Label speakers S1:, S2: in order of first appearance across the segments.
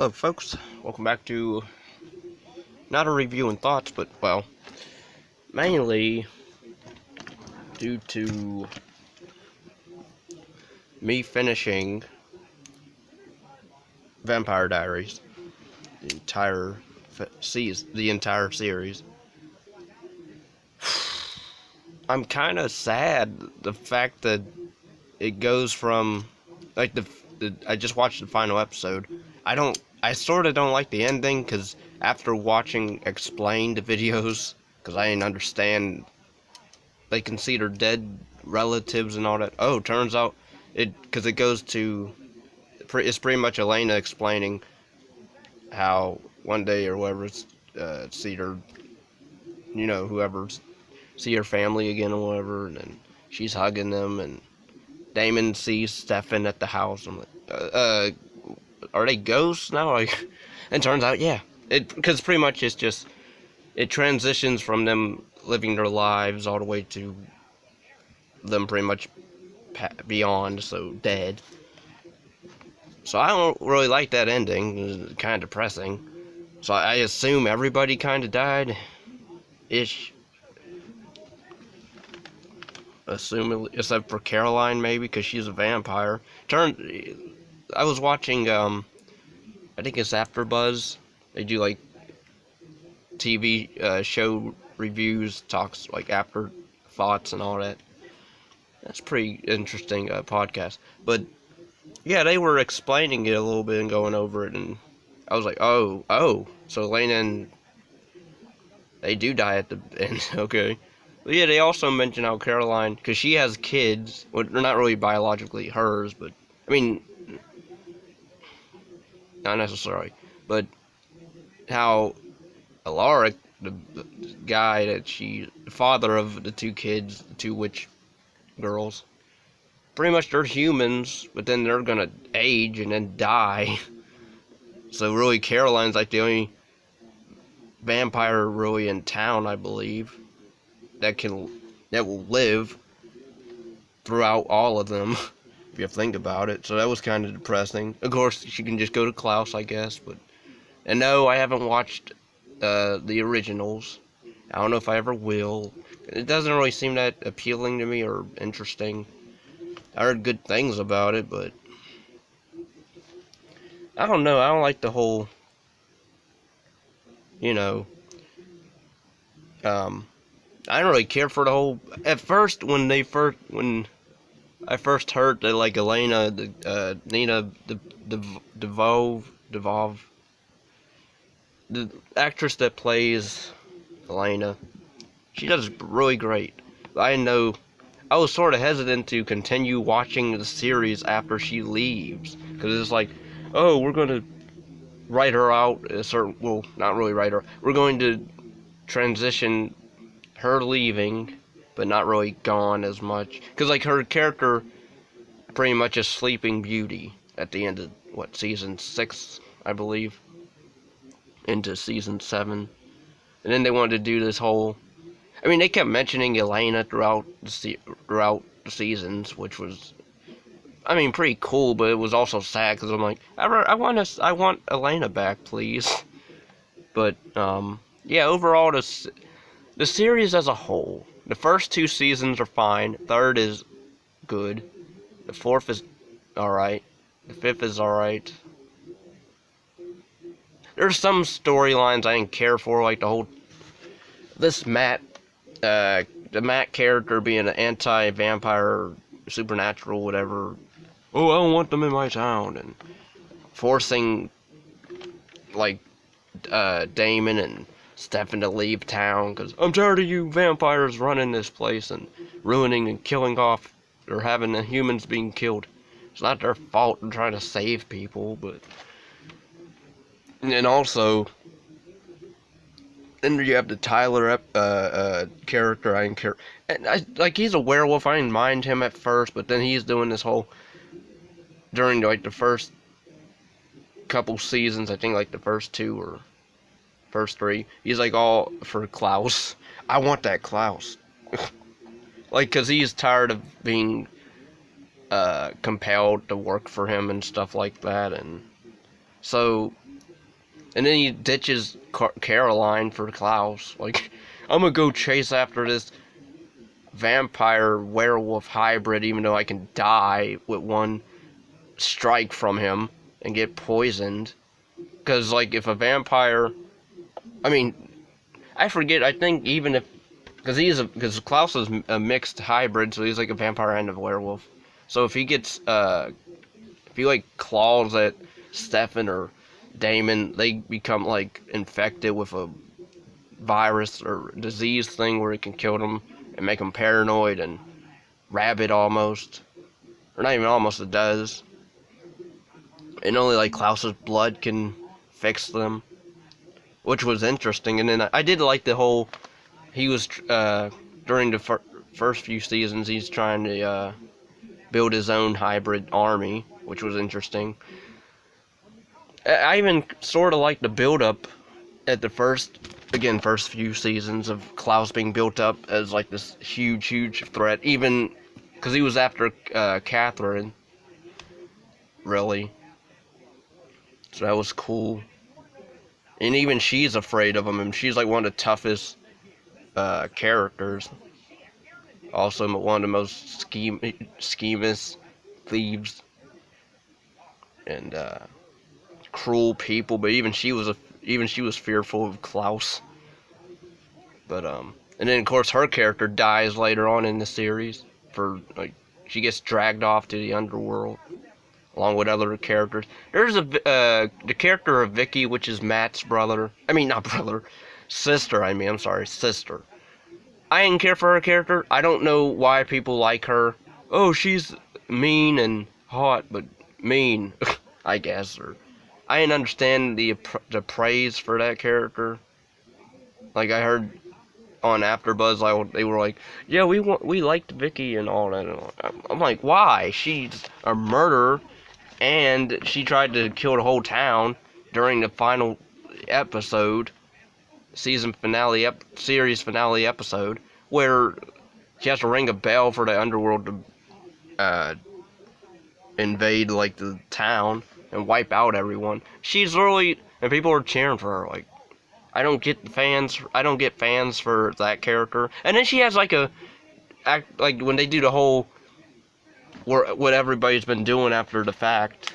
S1: Hello folks, welcome back to not a review and thoughts, but well, mainly due to me finishing Vampire Diaries, the entire series. I'm kind of sad the fact that it goes from like I just watched the final episode. I sort of don't like the ending because after watching explained videos, because I didn't understand, they consider dead relatives and all that. Oh, turns out because it goes to, it's pretty much Elena explaining how one day or whatever, see her, whoever's, see her family again or whatever, and then she's hugging them, and Damon sees Stefan at the house. I'm like, are they ghosts now? Like, and turns out, yeah, because pretty much it's just, it transitions from them living their lives all the way to them pretty much beyond, so dead. So I don't really like that ending. It's kind of depressing. So I assume everybody kind of died, ish. Assuming, except for Caroline maybe, because she's a vampire. I was watching, I think it's After Buzz. They do like TV show reviews, talks like after thoughts and all that. That's pretty interesting podcast. But yeah, they were explaining it a little bit and going over it, and I was like, oh, so Elena and they do die at the end, okay. But yeah, they also mentioned how Caroline, because she has kids, well, they're not really biologically hers, but, I mean, not necessarily, but how Alaric, the guy the father of the two kids, the two witch girls, pretty much they're humans, but then they're gonna age and then die. So really, Caroline's like the only vampire really in town, I believe, that will live throughout all of them, if you think about it. So that was kind of depressing. Of course, she can just go to Klaus, I guess. And no, I haven't watched the originals. I don't know if I ever will. It doesn't really seem that appealing to me or interesting. I heard good things about it, but I don't know. I don't like the whole, I don't really care for the whole. At first, when I first heard that, like, Elena, Nina, Devov, the actress that plays Elena, she does really great. I was sort of hesitant to continue watching the series after she leaves, because it's like, oh, we're going to write her out, well, not really write her, we're going to transition her leaving, but not really gone as much, because, like, her character pretty much is Sleeping Beauty at the end of, season 6, I believe, into season 7, and then they wanted to do this whole, I mean, they kept mentioning Elena throughout the seasons, which was, I mean, pretty cool, but it was also sad, because I'm like, I want Elena back, please. But, yeah, overall, the series as a whole, the first 2 seasons are fine, third is good, the fourth is alright, the fifth is alright. There's some storylines I didn't care for, like the Matt character being an anti-vampire, supernatural, whatever. Oh, I don't want them in my town, and forcing, like, Damon and Stefan to leave town, because I'm tired of you vampires running this place and ruining and killing off, or having the humans being killed. It's not their fault. They're trying to save people, but... And also, then you have the Tyler character. I didn't care. And he's a werewolf. I didn't mind him at first, but then he's doing this whole, during, like, the first couple seasons, I think, like, the first 2 or first 3, he's, like, all for Klaus. I want that Klaus. Like, because he's tired of being compelled to work for him and stuff like that, and so And then he ditches Caroline for Klaus. Like, I'm gonna go chase after this vampire werewolf hybrid, even though I can die with one strike from him and get poisoned. Because, like, if a vampire, I mean, I forget. I think even if, because Klaus is a mixed hybrid, so he's like a vampire and a werewolf. So if he gets if he like claws at Stefan or Damon, they become like infected with a virus or disease thing where it can kill them and make them paranoid and rabid almost, or not even almost. It does, and only like Klaus's blood can fix them, which was interesting. And then I did like the whole, he was during the first few seasons, he's trying to build his own hybrid army, which was interesting. I even sort of like the build-up at the first few seasons of Klaus being built up as like this huge threat, even because he was after Catherine, really. So that was cool. And even she's afraid of him, and she's like one of the toughest characters. Also one of the most schemist thieves and cruel people, but even she was fearful of Klaus. But and then of course her character dies later on in the series for like she gets dragged off to the underworld along with other characters. There's the character of Vicky, which is Matt's brother. I mean not brother, sister. I'm sorry, sister. I didn't care for her character. I don't know why people like her. Oh, she's mean and hot, but mean, I guess. Or I didn't understand the praise for that character. Like I heard on AfterBuzz, they were like, "Yeah, we liked Vicky and all that." And I'm like, why? She's a murderer, and she tried to kill the whole town during the final episode, series finale episode, where she has to ring a bell for the underworld to invade like the town and wipe out everyone. She's literally, and people are cheering for her. Like, I don't get fans for that character. And then she has like like when they do the whole what everybody's been doing after the fact,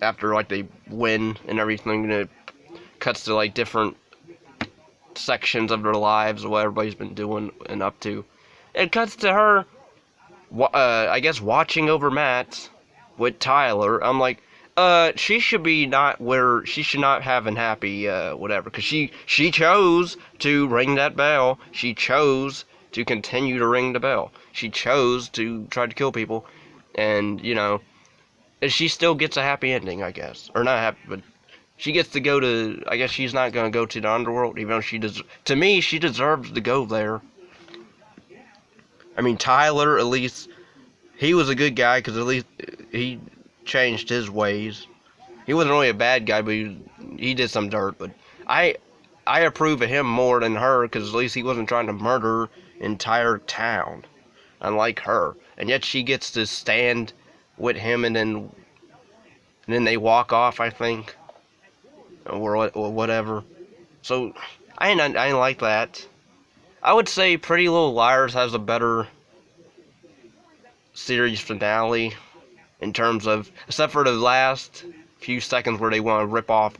S1: after like they win and everything, and it cuts to like different sections of their lives of what everybody's been doing and up to. It cuts to her, I guess, watching over Matt with Tyler. I'm like, she should not have an happy, whatever, because she chose to ring that bell. She chose to continue to ring the bell. She chose to try to kill people, and, she still gets a happy ending, I guess. Or not happy, but she gets to go to, I guess she's not going to go to the underworld, even though to me, she deserves to go there. I mean, Tyler, at least, he was a good guy, because at least he changed his ways. He wasn't really a bad guy, but he did some dirt, but I approve of him more than her, because at least he wasn't trying to murder entire town, unlike her. And yet she gets to stand with him, and then they walk off, I think. Or whatever. So I didn't like that. I would say Pretty Little Liars has a better series finale in terms of, except for the last few seconds where they want to rip off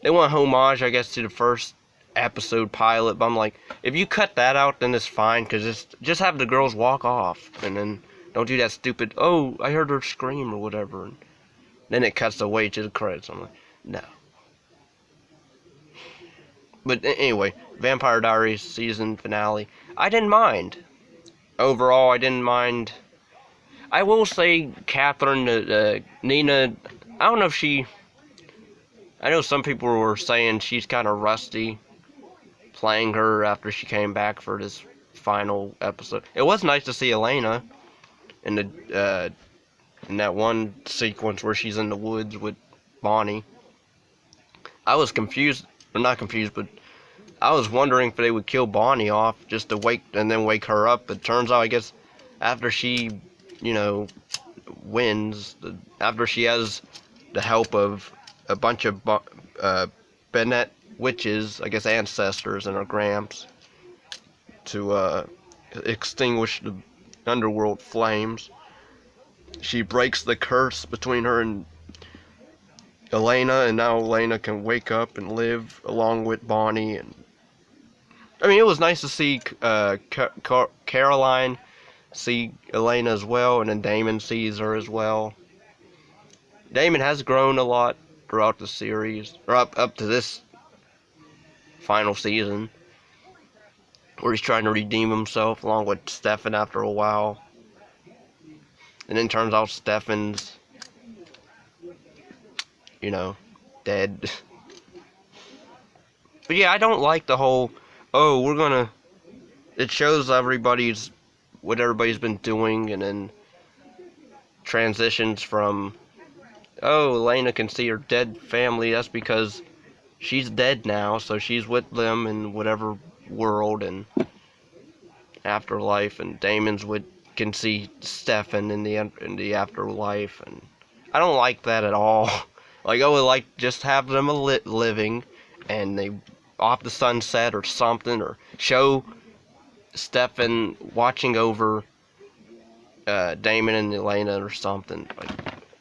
S1: they want homage, I guess, to the first episode pilot. But I'm like, if you cut that out, then it's fine, because just have the girls walk off, and then don't do that stupid, oh, I heard her scream or whatever, and then it cuts away to the credits. I'm like, no. But anyway, Vampire Diaries season finale. I didn't mind. Overall, I didn't mind. I will say Catherine, Nina, I don't know if I know some people were saying she's kind of rusty playing her after she came back for this final episode. It was nice to see Elena in that one sequence where she's in the woods with Bonnie. I was confused, or not confused, but I was wondering if they would kill Bonnie off just to wake her up. But turns out, I guess, after she, wins, after she has the help of a bunch of Bennett witches, I guess ancestors, and her gramps to extinguish the underworld flames. She breaks the curse between her and Elena, and now Elena can wake up and live along with Bonnie. And I mean, it was nice to see Caroline see Elena as well, and then Damon sees her as well. Damon has grown a lot throughout the series, or up to this final season, where he's trying to redeem himself along with Stefan after a while. And then turns out Stefan's, dead. But yeah, I don't like the whole, it shows what everybody's been doing, and then transitions from, Elena can see her dead family, that's because she's dead now, so she's with them in whatever world and afterlife, and can see Stefan in the afterlife, and I don't like that at all. Like, I would like just have them living, and they off the sunset or something, or show Stefan watching over Damon and Elena or something,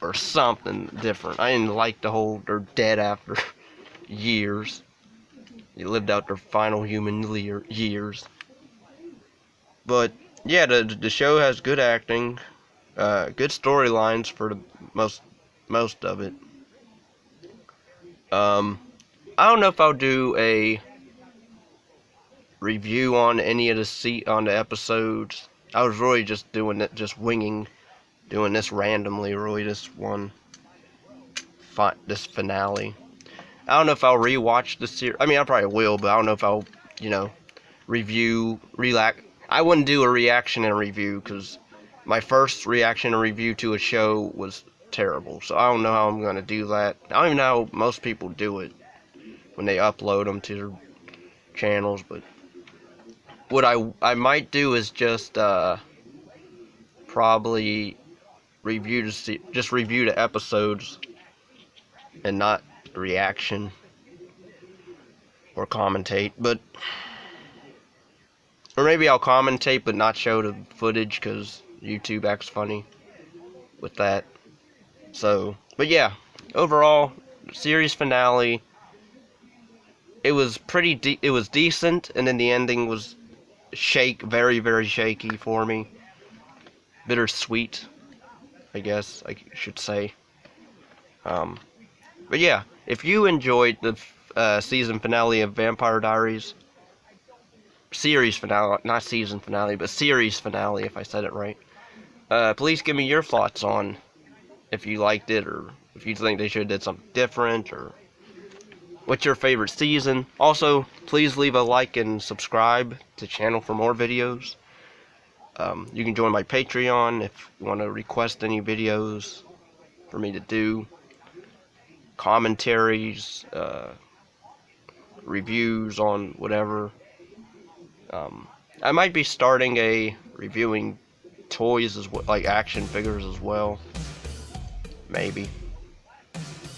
S1: or something different. I didn't like the whole they're dead after years. They lived out their final human years. But yeah, the show has good acting, good storylines for the most of it. I don't know if I'll do a review on any of the episodes. I was really just doing it, just winging, doing this randomly. Really, this finale. I don't know if I'll rewatch the series. I mean, I probably will, but I don't know if I'll, I wouldn't do a reaction and review, because my first reaction and review to a show was terrible. So I don't know how I'm going to do that. I don't even know how most people do it when they upload them to their channels. But what I might do is just probably review the episodes and not reaction or commentate. Or maybe I'll commentate but not show the footage, because YouTube acts funny with that. So, but yeah, overall, series finale, it was it was decent, and then the ending was very, very shaky for me. Bittersweet, I guess I should say. But yeah, if you enjoyed the season finale of Vampire Diaries, series finale, not season finale, but series finale, if I said it right, please give me your thoughts on if you liked it, or if you think they should have did something different, or what's your favorite season. Also, please leave a like and subscribe to the channel for more videos. You can join my Patreon if you want to request any videos for me to do, commentaries, reviews on whatever. I might be starting reviewing toys as well, like action figures as well, maybe,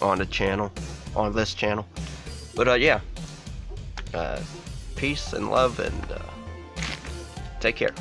S1: on this channel. But yeah, peace and love, and take care.